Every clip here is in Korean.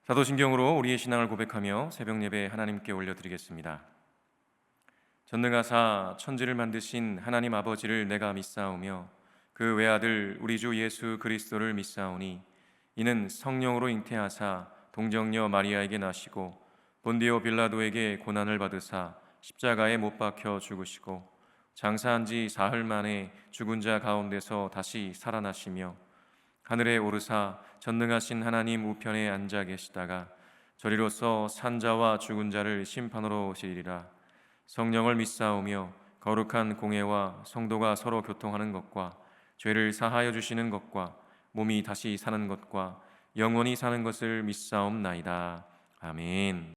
사도신경으로 우리의 신앙을 고백하며 새벽 예배 하나님께 올려드리겠습니다. 전능하사 천지를 만드신 하나님 아버지를 내가 믿사오며 그 외아들 우리 주 예수 그리스도를 믿사오니 이는 성령으로 잉태하사 동정녀 마리아에게 나시고 본디오 빌라도에게 고난을 받으사 십자가에 못 박혀 죽으시고 장사한 지 사흘 만에 죽은 자 가운데서 다시 살아나시며 하늘에 오르사 전능하신 하나님 우편에 앉아 계시다가 저리로서 산자와 죽은 자를 심판으로 오시리라. 성령을 믿사오며 거룩한 공회와 성도가 서로 교통하는 것과 죄를 사하여 주시는 것과 몸이 다시 사는 것과 영원히 사는 것을 믿사옵나이다. 아멘.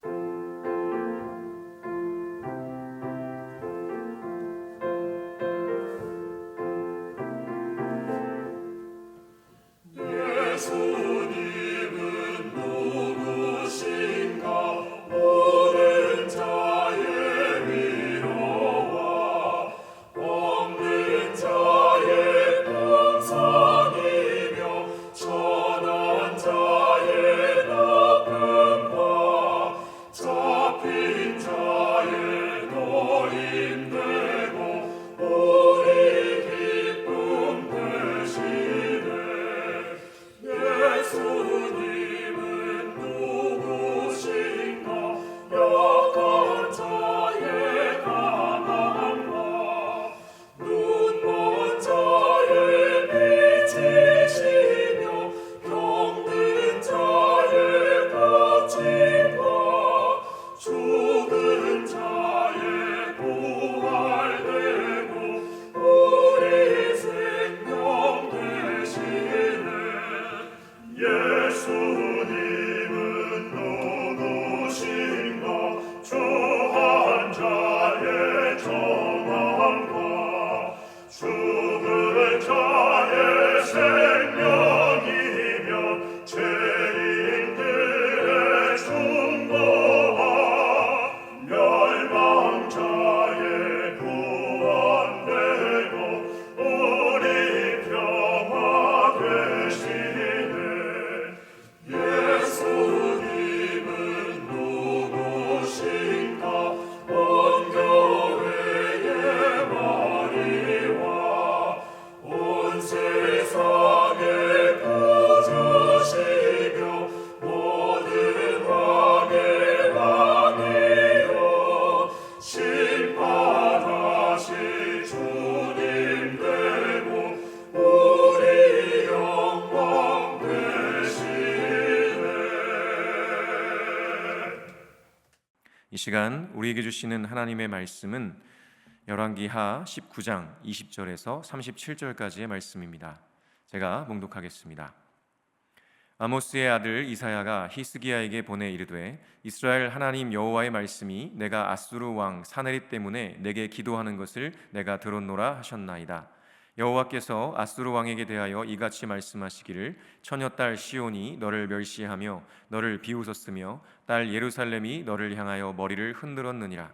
예수님은 누구신가? 모든 자의 위로와 없는 자의 본산이며 천한 자의 나쁨과 잡힌 자의 노임되고 우리 기쁨 되시네. 예수님은 누구신가? 약한 자의 가난과 눈먼 자의 빛이시며 병든 자의 거침과 죽은 자의 부활되고 우리 생명 되시네. 예수님은 누구신가? 주한 자의 정함과 죽은 자의 생명이며 죄인들의 충고와 멸망자의 구원되고 우리 평화 되시네. 예수님은 누구신가? 온 교회의 머리와 온 세상의 구주시며 모든 왕의 왕이요 심판하실 주님 되고 우리 영광 되시네. 이 시간 우리에게 주시는 하나님의 말씀은 열왕기하 19장 20절에서 37절까지의 말씀입니다. 제가 봉독하겠습니다. 아모스의 아들 이사야가 히스기야에게 보내 이르되 이스라엘 하나님 여호와의 말씀이 내가 아수르 왕 사네립 때문에 내게 기도하는 것을 내가 들었노라 하셨나이다. 여호와께서 아수르 왕에게 대하여 이같이 말씀하시기를 처녀딸 시온이 너를 멸시하며 너를 비웃었으며 딸 예루살렘이 너를 향하여 머리를 흔들었느니라.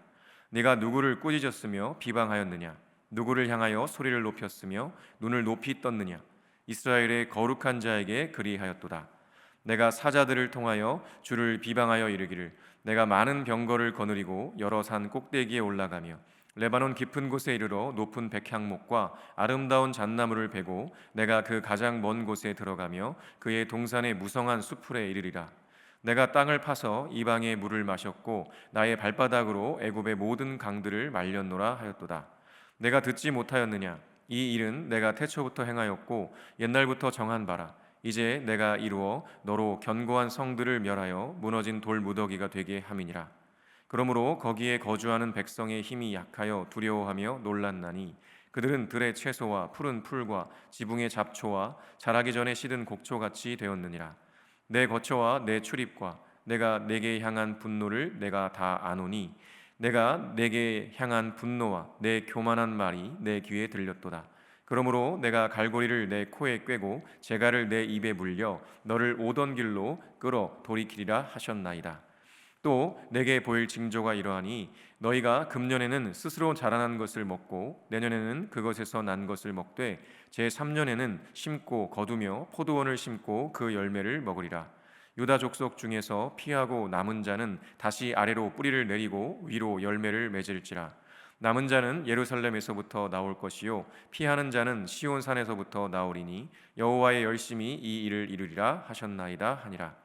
네가 누구를 꾸짖었으며 비방하였느냐? 누구를 향하여 소리를 높였으며 눈을 높이 떴느냐? 이스라엘의 거룩한 자에게 그리하였도다. 내가 사자들을 통하여 주를 비방하여 이르기를 내가 많은 병거를 거느리고 여러 산 꼭대기에 올라가며 레바논 깊은 곳에 이르러 높은 백향목과 아름다운 잣나무를 베고 내가 그 가장 먼 곳에 들어가며 그의 동산의 무성한 수풀에 이르리라. 내가 땅을 파서 이방의 물을 마셨고 나의 발바닥으로 애굽의 모든 강들을 말렸노라 하였도다. 내가 듣지 못하였느냐? 이 일은 내가 태초부터 행하였고 옛날부터 정한 바라. 이제 내가 이루어 너로 견고한 성들을 멸하여 무너진 돌 무더기가 되게 함이니라. 그러므로 거기에 거주하는 백성의 힘이 약하여 두려워하며 놀랐나니 그들은 들의 채소와 푸른 풀과 지붕의 잡초와 자라기 전에 시든 곡초같이 되었느니라. 내 거처와 내 출입과 내가 내게 향한 분노를 내가 다 아노니 내가 내게 향한 분노와 내 교만한 말이 내 귀에 들렸도다. 그러므로 내가 갈고리를 내 코에 꿰고 재갈을 내 입에 물려 너를 오던 길로 끌어 돌이키리라 하셨나이다. 또 내게 보일 징조가 이러하니 너희가 금년에는 스스로 자라난 것을 먹고 내년에는 그것에서 난 것을 먹되 제3년에는 심고 거두며 포도원을 심고 그 열매를 먹으리라. 유다 족속 중에서 피하고 남은 자는 다시 아래로 뿌리를 내리고 위로 열매를 맺을지라. 남은 자는 예루살렘에서부터 나올 것이요 피하는 자는 시온 산에서부터 나오리니 여호와의 열심히 이 일을 이루리라 하셨나이다 하니라.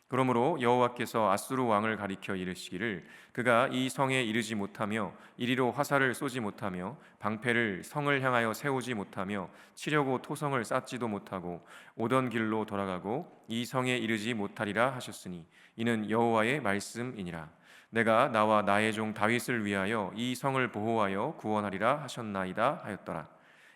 그러므로 여호와께서 아수르 왕을 가리켜 이르시기를 그가 이 성에 이르지 못하며 이리로 화살을 쏘지 못하며 방패를 성을 향하여 세우지 못하며 치려고 토성을 쌓지도 못하고 오던 길로 돌아가고 이 성에 이르지 못하리라 하셨으니 이는 여호와의 말씀이니라. 내가 나와 나의 종 다윗을 위하여 이 성을 보호하여 구원하리라 하셨나이다 하였더라.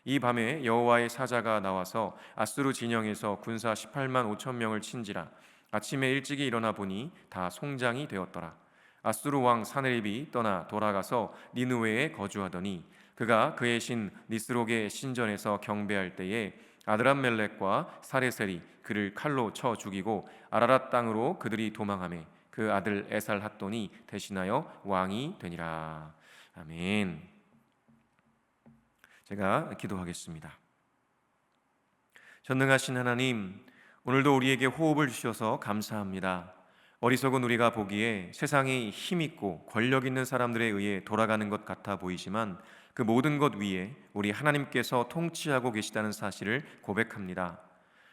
이 밤에 여호와의 사자가 나와서 아수르 진영에서 군사 18만 5천 명을 친지라. 아침에 일찍이 일어나 보니 다 송장이 되었더라. 아수르 왕 사네립이 떠나 돌아가서 니느웨에 거주하더니 그가 그의 신 니스록의 신전에서 경배할 때에 아드람멜렉과 사레셀이 그를 칼로 쳐 죽이고 아라랏 땅으로 그들이 도망하매 그 아들 에살핫돈이 대신하여 왕이 되니라. 아멘. 제가 기도하겠습니다. 전능하신 하나님, 오늘도 우리에게 호흡을 주셔서 감사합니다. 어리석은 우리가 보기에 세상이 힘있고 권력 있는 사람들에 의해 돌아가는 것 같아 보이지만 그 모든 것 위에 우리 하나님께서 통치하고 계시다는 사실을 고백합니다.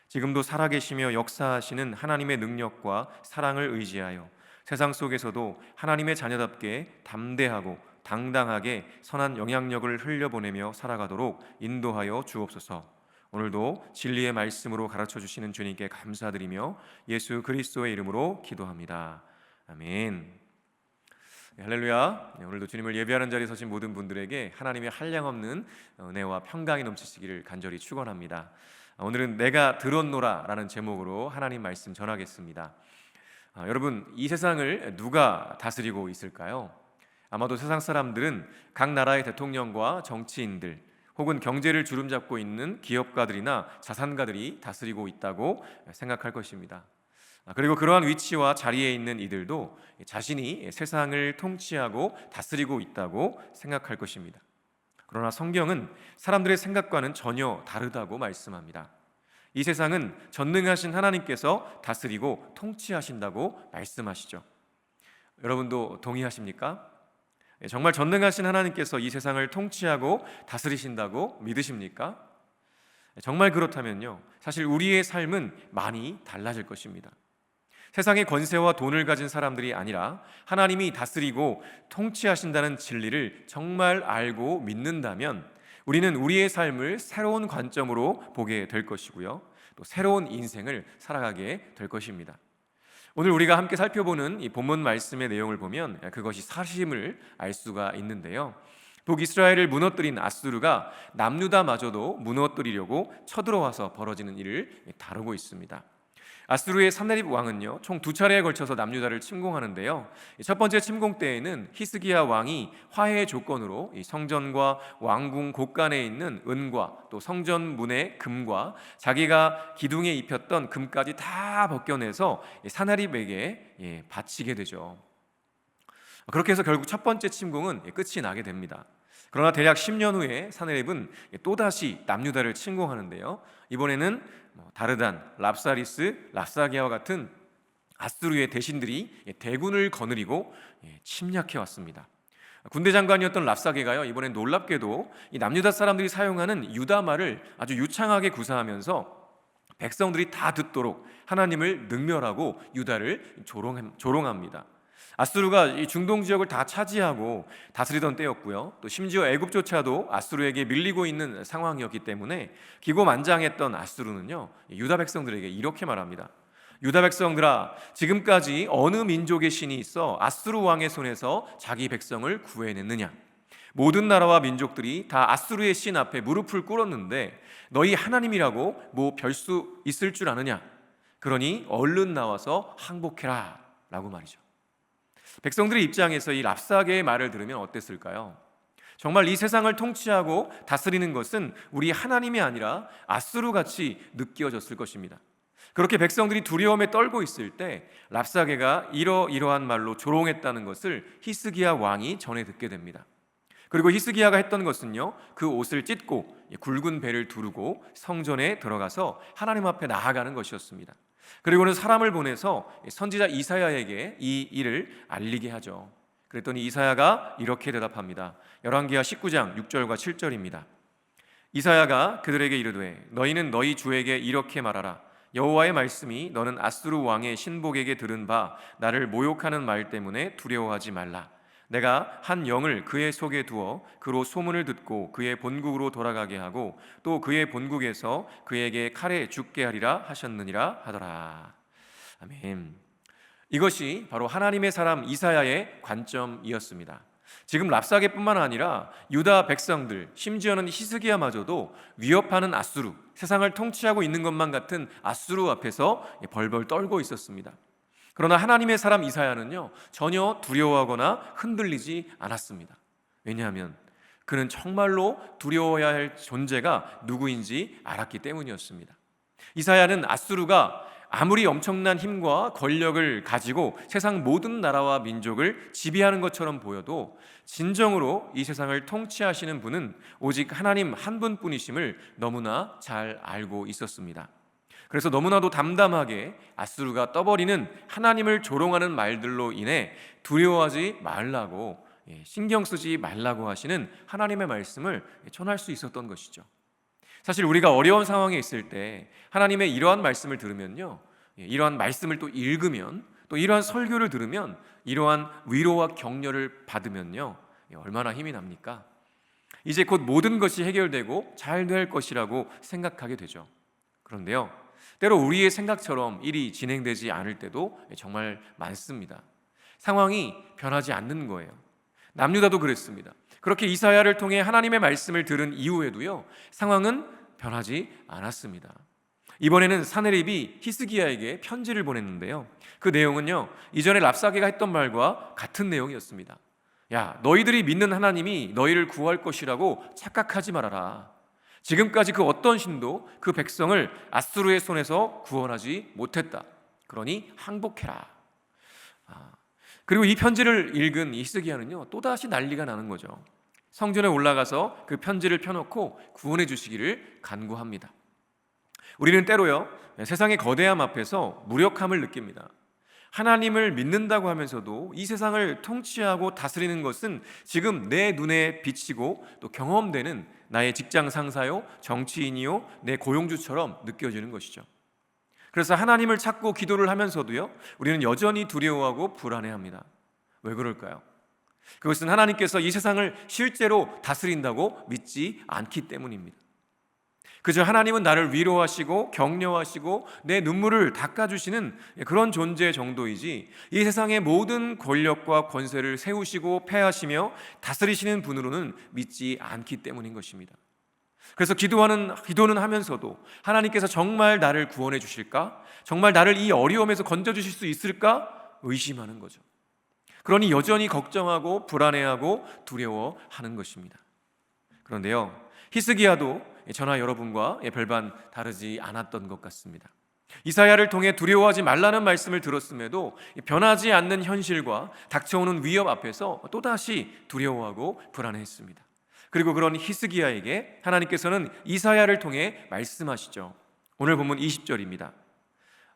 지금도 살아계시며 역사하시는 하나님의 능력과 사랑을 의지하여 세상 속에서도 하나님의 자녀답게 담대하고 당당하게 선한 영향력을 흘려보내며 살아가도록 인도하여 주옵소서. 오늘도 진리의 말씀으로 가르쳐 주시는 주님께 감사드리며 예수 그리스도의 이름으로 기도합니다. 아멘. 네, 할렐루야. 네, 오늘도 주님을 예배하는 자리에 서신 모든 분들에게 하나님의 한량없는 은혜와 평강이 넘치시기를 간절히 축원합니다. 오늘은 내가 들었노라 라는 제목으로 하나님 말씀 전하겠습니다. 여러분, 이 세상을 누가 다스리고 있을까요? 아마도 세상 사람들은 각 나라의 대통령과 정치인들 혹은 경제를 주름잡고 있는 기업가들이나 자산가들이 다스리고 있다고 생각할 것입니다. 그리고 그러한 위치와 자리에 있는 이들도 자신이 세상을 통치하고 다스리고 있다고 생각할 것입니다. 그러나 성경은 사람들의 생각과는 전혀 다르다고 말씀합니다. 이 세상은 전능하신 하나님께서 다스리고 통치하신다고 말씀하시죠. 여러분도 동의하십니까? 정말 전능하신 하나님께서 이 세상을 통치하고 다스리신다고 믿으십니까? 정말 그렇다면요, 사실 우리의 삶은 많이 달라질 것입니다. 세상의 권세와 돈을 가진 사람들이 아니라 하나님이 다스리고 통치하신다는 진리를 정말 알고 믿는다면 우리는 우리의 삶을 새로운 관점으로 보게 될 것이고요, 또 새로운 인생을 살아가게 될 것입니다. 오늘 우리가 함께 살펴보는 이 본문 말씀의 내용을 보면 그것이 사심을 알 수가 있는데요. 북이스라엘을 무너뜨린 아수르가 남유다마저도 무너뜨리려고 쳐들어와서 벌어지는 일을 다루고 있습니다. 아수르의 산헤립 왕은요, 총 2차례에 걸쳐서 남유다를 침공하는데요. 첫 번째 침공 때에는 히스기야 왕이 화해의 조건으로 이 성전과 왕궁 곳간에 있는 은과 또 성전 문의 금과 자기가 기둥에 입혔던 금까지 다 벗겨내서 산헤립에게 바치게 되죠. 그렇게 해서 결국 첫 번째 침공은 끝이 나게 됩니다. 그러나 대략 10년 후에 산헤립은 또다시 남유다를 침공하는데요. 이번에는 다르단, 랍사리스, 랍사게와 같은 아수르의 대신들이 대군을 거느리고 침략해 왔습니다. 군대 장관이었던 랍사게가요, 이번엔 놀랍게도 이 남유다 사람들이 사용하는 유다말을 아주 유창하게 구사하면서 백성들이 다 듣도록 하나님을 능멸하고 유다를 조롱합니다. 아수르가 이 중동 지역을 다 차지하고 다스리던 때였고요, 또 심지어 애굽조차도 아수르에게 밀리고 있는 상황이었기 때문에 기고만장했던 아수르는요, 유다 백성들에게 이렇게 말합니다. 유다 백성들아, 지금까지 어느 민족의 신이 있어 아수르 왕의 손에서 자기 백성을 구해냈느냐? 모든 나라와 민족들이 다 아수르의 신 앞에 무릎을 꿇었는데 너희 하나님이라고 뭐 별 수 있을 줄 아느냐? 그러니 얼른 나와서 항복해라 라고 말이죠. 백성들의 입장에서 이 랍사게의 말을 들으면 어땠을까요? 정말 이 세상을 통치하고 다스리는 것은 우리 하나님이 아니라 아수르같이 느껴졌을 것입니다. 그렇게 백성들이 두려움에 떨고 있을 때 랍사게가 이러이러한 말로 조롱했다는 것을 히스기야 왕이 전해 듣게 됩니다. 그리고 히스기야가 했던 것은요, 그 옷을 찢고 굵은 배를 두르고 성전에 들어가서 하나님 앞에 나아가는 것이었습니다. 그리고는 사람을 보내서 선지자 이사야에게 이 일을 알리게 하죠. 그랬더니 이사야가 이렇게 대답합니다. 열왕기하 19장 6절과 7절입니다. 이사야가 그들에게 이르되 너희는 너희 주에게 이렇게 말하라. 여호와의 말씀이 너는 아수르 왕의 신복에게 들은 바 나를 모욕하는 말 때문에 두려워하지 말라. 내가 한 영을 그의 속에 두어 그로 소문을 듣고 그의 본국으로 돌아가게 하고 또 그의 본국에서 그에게 칼에 죽게 하리라 하셨느니라 하더라. 아멘. 이것이 바로 하나님의 사람 이사야의 관점이었습니다. 지금 랍사게뿐만 아니라 유다 백성들, 심지어는 히스기야마저도 위협하는 아수르, 세상을 통치하고 있는 것만 같은 아수르 앞에서 벌벌 떨고 있었습니다. 그러나 하나님의 사람 이사야는요, 전혀 두려워하거나 흔들리지 않았습니다. 왜냐하면 그는 정말로 두려워해야 할 존재가 누구인지 알았기 때문이었습니다. 이사야는 아수르가 아무리 엄청난 힘과 권력을 가지고 세상 모든 나라와 민족을 지배하는 것처럼 보여도 진정으로 이 세상을 통치하시는 분은 오직 하나님 한 분뿐이심을 너무나 잘 알고 있었습니다. 그래서 너무나도 담담하게 아수르가 떠버리는 하나님을 조롱하는 말들로 인해 두려워하지 말라고, 신경 쓰지 말라고 하시는 하나님의 말씀을 전할 수 있었던 것이죠. 사실 우리가 어려운 상황에 있을 때 하나님의 이러한 말씀을 들으면요, 이러한 말씀을 또 읽으면, 또 이러한 설교를 들으면, 이러한 위로와 격려를 받으면요, 얼마나 힘이 납니까? 이제 곧 모든 것이 해결되고 잘 될 것이라고 생각하게 되죠. 그런데요, 때로 우리의 생각처럼 일이 진행되지 않을 때도 정말 많습니다. 상황이 변하지 않는 거예요. 남유다도 그랬습니다. 그렇게 이사야를 통해 하나님의 말씀을 들은 이후에도요, 상황은 변하지 않았습니다. 이번에는 사네립이 히스기야에게 편지를 보냈는데요, 그 내용은요, 이전에 랍사게가 했던 말과 같은 내용이었습니다. 야, 너희들이 믿는 하나님이 너희를 구할 것이라고 착각하지 말아라. 지금까지 그 어떤 신도 그 백성을 아수르의 손에서 구원하지 못했다. 그러니 항복해라. 그리고 이 편지를 읽은 히스기야는요, 또다시 난리가 나는 거죠. 성전에 올라가서 그 편지를 펴놓고 구원해 주시기를 간구합니다. 우리는 때로요, 세상의 거대함 앞에서 무력함을 느낍니다. 하나님을 믿는다고 하면서도 이 세상을 통치하고 다스리는 것은 지금 내 눈에 비치고 또 경험되는 나의 직장 상사요, 정치인이요, 내 고용주처럼 느껴지는 것이죠. 그래서 하나님을 찾고 기도를 하면서도요, 우리는 여전히 두려워하고 불안해합니다. 왜 그럴까요? 그것은 하나님께서 이 세상을 실제로 다스린다고 믿지 않기 때문입니다. 그저 하나님은 나를 위로하시고 격려하시고 내 눈물을 닦아주시는 그런 존재 정도이지, 이 세상의 모든 권력과 권세를 세우시고 패하시며 다스리시는 분으로는 믿지 않기 때문인 것입니다. 그래서 기도는 하면서도 하나님께서 정말 나를 구원해 주실까? 정말 나를 이 어려움에서 건져 주실 수 있을까? 의심하는 거죠. 그러니 여전히 걱정하고 불안해하고 두려워하는 것입니다. 그런데요, 히스기야도 저나 여러분과 별반 다르지 않았던 것 같습니다. 이사야를 통해 두려워하지 말라는 말씀을 들었음에도 변하지 않는 현실과 닥쳐오는 위협 앞에서 또다시 두려워하고 불안해했습니다. 그리고 그런 히스기야에게 하나님께서는 이사야를 통해 말씀하시죠. 오늘 본문 20절입니다.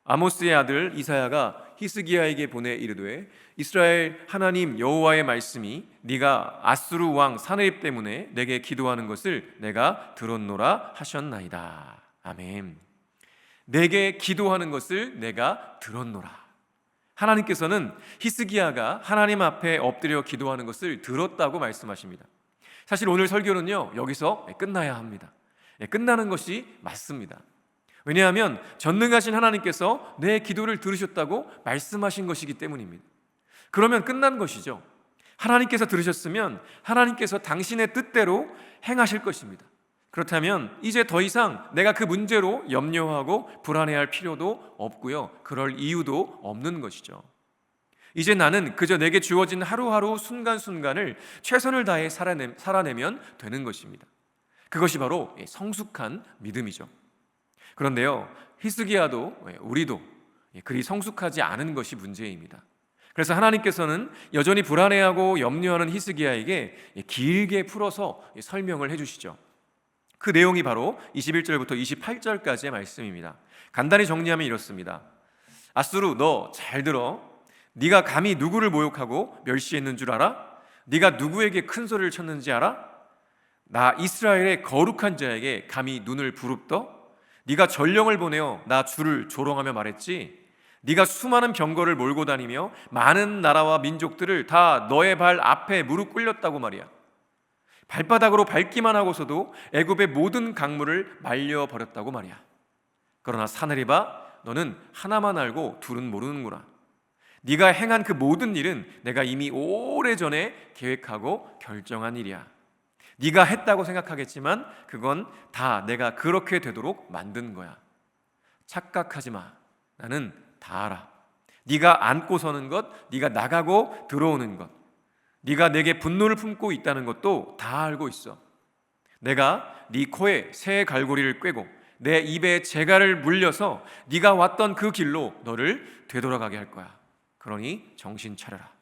아모스의 아들 이사야가 히스기야에게 보내 이르되 이스라엘 하나님 여호와의 말씀이 네가 아수르 왕 사네립 때문에 내게 기도하는 것을 내가 들었노라 하셨나이다. 아멘. 내게 기도하는 것을 내가 들었노라. 하나님께서는 히스기야가 하나님 앞에 엎드려 기도하는 것을 들었다고 말씀하십니다. 사실 오늘 설교는요, 여기서 끝나야 합니다. 끝나는 것이 맞습니다. 왜냐하면 전능하신 하나님께서 내 기도를 들으셨다고 말씀하신 것이기 때문입니다. 그러면 끝난 것이죠. 하나님께서 들으셨으면 하나님께서 당신의 뜻대로 행하실 것입니다. 그렇다면 이제 더 이상 내가 그 문제로 염려하고 불안해할 필요도 없고요, 그럴 이유도 없는 것이죠. 이제 나는 그저 내게 주어진 하루하루 순간순간을 최선을 다해 살아내면 되는 것입니다. 그것이 바로 성숙한 믿음이죠. 그런데요, 히스기야도 우리도 그리 성숙하지 않은 것이 문제입니다. 그래서 하나님께서는 여전히 불안해하고 염려하는 히스기야에게 길게 풀어서 설명을 해주시죠. 그 내용이 바로 21절부터 28절까지의 말씀입니다. 간단히 정리하면 이렇습니다. 아수르, 너 잘 들어. 네가 감히 누구를 모욕하고 멸시했는 줄 알아? 네가 누구에게 큰 소리를 쳤는지 알아? 나 이스라엘의 거룩한 자에게 감히 눈을 부릅떠? 네가 전령을 보내어 나 주를 조롱하며 말했지. 네가 수많은 병거를 몰고 다니며 많은 나라와 민족들을 다 너의 발 앞에 무릎 꿇렸다고 말이야. 발바닥으로 밟기만 하고서도 애굽의 모든 강물을 말려버렸다고 말이야. 그러나 사내리바, 너는 하나만 알고 둘은 모르는구나. 네가 행한 그 모든 일은 내가 이미 오래전에 계획하고 결정한 일이야. 네가 했다고 생각하겠지만 그건 다 내가 그렇게 되도록 만든 거야. 착각하지 마. 나는 다 알아. 네가 앉고 서는 것, 네가 나가고 들어오는 것, 네가 내게 분노를 품고 있다는 것도 다 알고 있어. 내가 네 코에 새 갈고리를 꿰고 내 입에 재갈을 물려서 네가 왔던 그 길로 너를 되돌아가게 할 거야. 그러니 정신 차려라.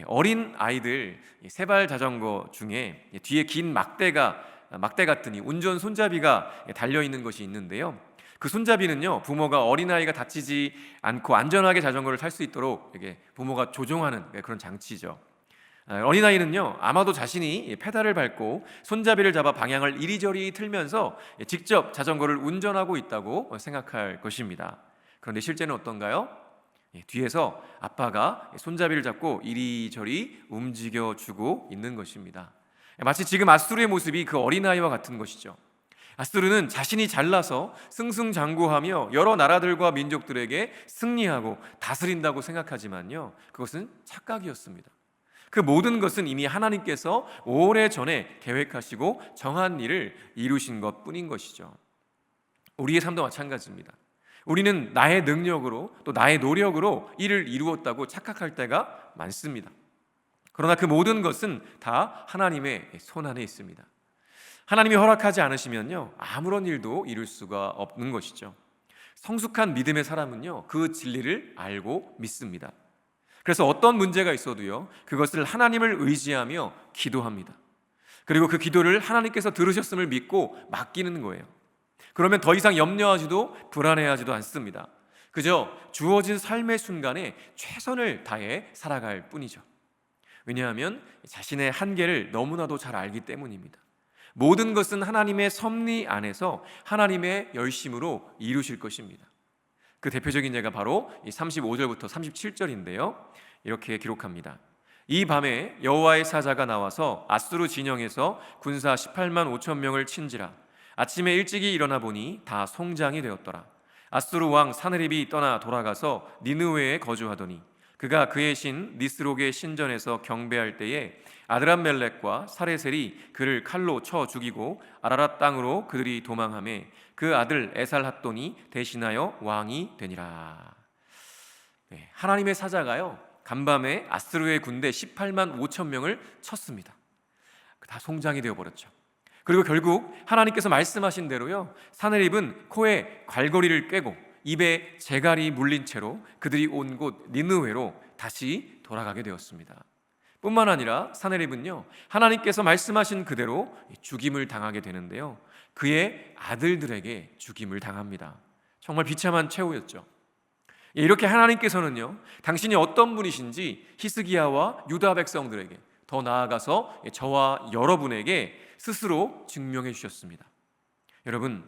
어린 아이들 세발 자전거 중에 뒤에 긴 막대 같으니 운전 손잡이가 달려 있는 것이 있는데요. 그 손잡이는요, 부모가 어린아이가 다치지 않고 안전하게 자전거를 탈 수 있도록 이렇게 부모가 조종하는 그런 장치죠. 어린아이는요, 아마도 자신이 페달을 밟고 손잡이를 잡아 방향을 이리저리 틀면서 직접 자전거를 운전하고 있다고 생각할 것입니다. 그런데 실제는 어떤가요? 뒤에서 아빠가 손잡이를 잡고 이리저리 움직여주고 있는 것입니다. 마치 지금 아수르의 모습이 그 어린아이와 같은 것이죠. 아수르는 자신이 잘나서 승승장구하며 여러 나라들과 민족들에게 승리하고 다스린다고 생각하지만요, 그것은 착각이었습니다. 그 모든 것은 이미 하나님께서 오래전에 계획하시고 정한 일을 이루신 것뿐인 것이죠. 우리의 삶도 마찬가지입니다. 우리는 나의 능력으로 또 나의 노력으로 일을 이루었다고 착각할 때가 많습니다. 그러나 그 모든 것은 다 하나님의 손 안에 있습니다. 하나님이 허락하지 않으시면요, 아무런 일도 이룰 수가 없는 것이죠. 성숙한 믿음의 사람은요, 그 진리를 알고 믿습니다. 그래서 어떤 문제가 있어도요, 그것을 하나님을 의지하며 기도합니다. 그리고 그 기도를 하나님께서 들으셨음을 믿고 맡기는 거예요. 그러면 더 이상 염려하지도 불안해하지도 않습니다. 그저 주어진 삶의 순간에 최선을 다해 살아갈 뿐이죠. 왜냐하면 자신의 한계를 너무나도 잘 알기 때문입니다. 모든 것은 하나님의 섭리 안에서 하나님의 열심으로 이루실 것입니다. 그 대표적인 예가 바로 35절부터 37절인데요. 이렇게 기록합니다. 이 밤에 여호와의 사자가 나와서 아수르 진영에서 군사 18만 5천 명을 친지라. 아침에 일찍이 일어나 보니 다 송장이 되었더라. 아수르 왕 사느립이 떠나 돌아가서 니느웨에 거주하더니 그가 그의 신 니스록의 신전에서 경배할 때에 아드람멜렉과 사레셀이 그를 칼로 쳐 죽이고 아라랏 땅으로 그들이 도망하매 그 아들 에살핫돈이 대신하여 왕이 되니라. 하나님의 사자가요, 간밤에 아수르의 군대 18만 5천 명을 쳤습니다. 다 송장이 되어버렸죠. 그리고 결국 하나님께서 말씀하신 대로요, 사느립은 코에 괄거리를 꿰고 입에 재갈이 물린 채로 그들이 온 곳 니느웨로 다시 돌아가게 되었습니다. 뿐만 아니라 사느립은요, 하나님께서 말씀하신 그대로 죽임을 당하게 되는데요, 그의 아들들에게 죽임을 당합니다. 정말 비참한 최후였죠. 이렇게 하나님께서는요, 당신이 어떤 분이신지 히스기야와 유다 백성들에게, 더 나아가서 저와 여러분에게 스스로 증명해 주셨습니다. 여러분,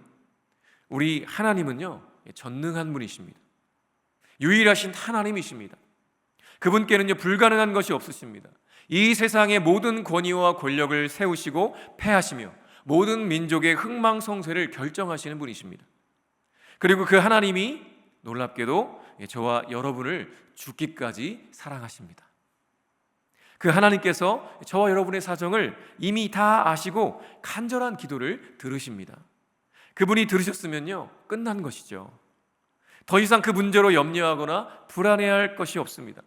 우리 하나님은요, 전능한 분이십니다. 유일하신 하나님이십니다. 그분께는요, 불가능한 것이 없으십니다. 이 세상의 모든 권위와 권력을 세우시고 패하시며 모든 민족의 흥망성쇠를 결정하시는 분이십니다. 그리고 그 하나님이 놀랍게도 저와 여러분을 죽기까지 사랑하십니다. 그 하나님께서 저와 여러분의 사정을 이미 다 아시고 간절한 기도를 들으십니다. 그분이 들으셨으면요, 끝난 것이죠. 더 이상 그 문제로 염려하거나 불안해할 것이 없습니다.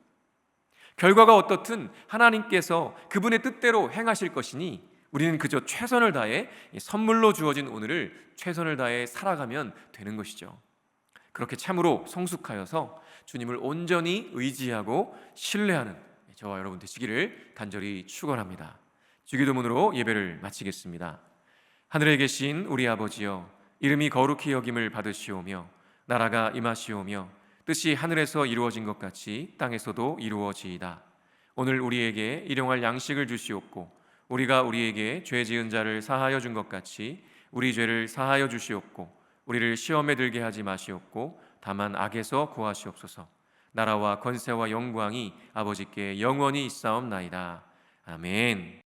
결과가 어떻든 하나님께서 그분의 뜻대로 행하실 것이니 우리는 그저 최선을 다해 선물로 주어진 오늘을 최선을 다해 살아가면 되는 것이죠. 그렇게 참으로 성숙하여서 주님을 온전히 의지하고 신뢰하는 저와 여러분 되시기를 간절히 축원합니다. 주기도문으로 예배를 마치겠습니다. 하늘에 계신 우리 아버지여, 이름이 거룩히 여김을 받으시오며 나라가 임하시오며 뜻이 하늘에서 이루어진 것 같이 땅에서도 이루어지이다. 오늘 우리에게 일용할 양식을 주시옵고 우리가 우리에게 죄 지은 자를 사하여 준 것 같이 우리 죄를 사하여 주시옵고 우리를 시험에 들게 하지 마시옵고 다만 악에서 구하시옵소서. 나라와 권세와 영광이 아버지께 영원히 있사옵나이다. 아멘.